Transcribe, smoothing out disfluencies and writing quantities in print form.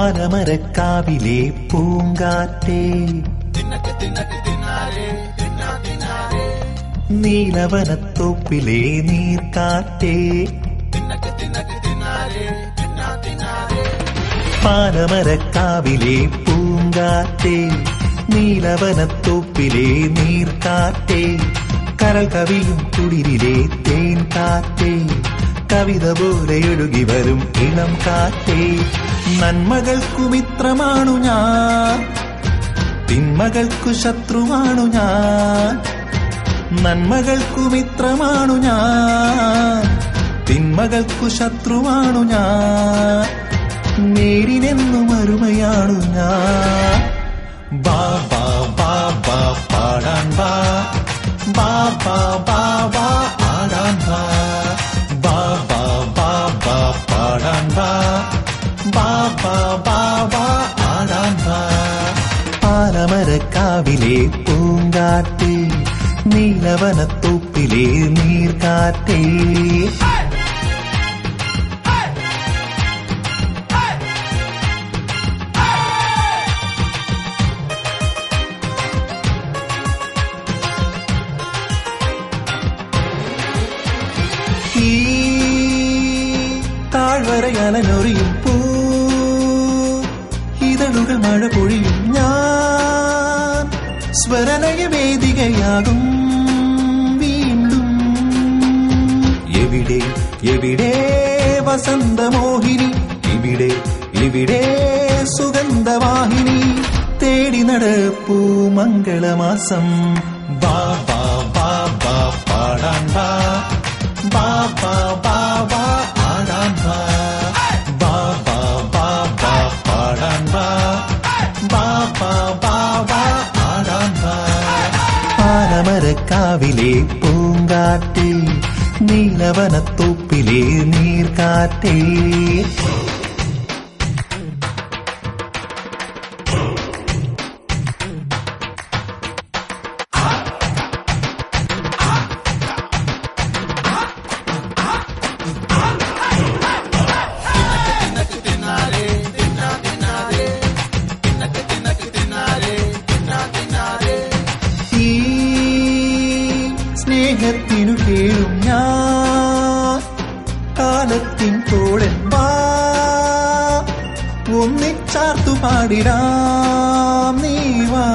പാലമരക്കാവിലെ പൂങ്കാറ്റേ നീലവനത്തോപ്പിലെ നീർക്കാറ്റേ പാലമരക്കാവിലെ പൂങ്കാറ്റേ നീലവനത്തോപ്പിലെ നീർക്കാറ്റേ കരൾ കവിയും കുളിരിലെ തേൻ കാറ്റേ കവിത പോലെ ഒഴുകി വരും ഇളം കാറ്റേ നന്മകൾക്കു മിത്രമാണു ഞാൻ തിന്മകൾക്കു ശത്രുവാണു ഞാൻ നന്മകൾക്കു മിത്രമാണു ഞാൻ തിന്മകൾക്കു ശത്രുവാണു ഞാൻ നേരിനെന്നു മറുമയാണു ഞാൻ ബാ ബാ ബാ ബാ പാടാൻ ബാ ബാ ബാ ബാ ബാ ആടാൻ ബാ ബാ ബാ ബാ ബാ പാടാൻ ബാ ബാ ബാ ബാ ബാ ആടാൻ ബാ പാലമരക്കാവിലെ പൂങ്കാറ്റേ നീലവനത്തോപ്പിലെ നീർക്കാറ്റേ ഈ താഴ്വരയലനൊറിയും പൂ ഇതളുകൾ മഴ പൊഴിയും ഞാൻ സ്വരലയ വേദികയാകും വീണ്ടും എവിടെ എവിടെ വസന്തമോഹിനി ഇവിടെ ഇവിടെ സുഗന്ധവാഹിനി തേടി നടപ്പൂ മംഗളമാസം ബാ ബാ ബാ ബാ പാടാൻ ബാ ബാ ബാ ബാ ബാ ആടാൻ ബാ ബാ ബാ ബാ ബാ പാടാൻ ബാ ബാ ബാ ബാ ബാ ആടാൻ ബാ പാലമരക്കാവിലെ പൂങ്കാറ്റേ നീലവനത്തോപ്പിലെ നീർക്കാറ്റേ സ്നേഹത്തിനു കേളും ഞാൻ കാലത്തിൻ തോഴൻ വാ ഒന്നിച്ചാർത്തു പാടിടാം നീ വാ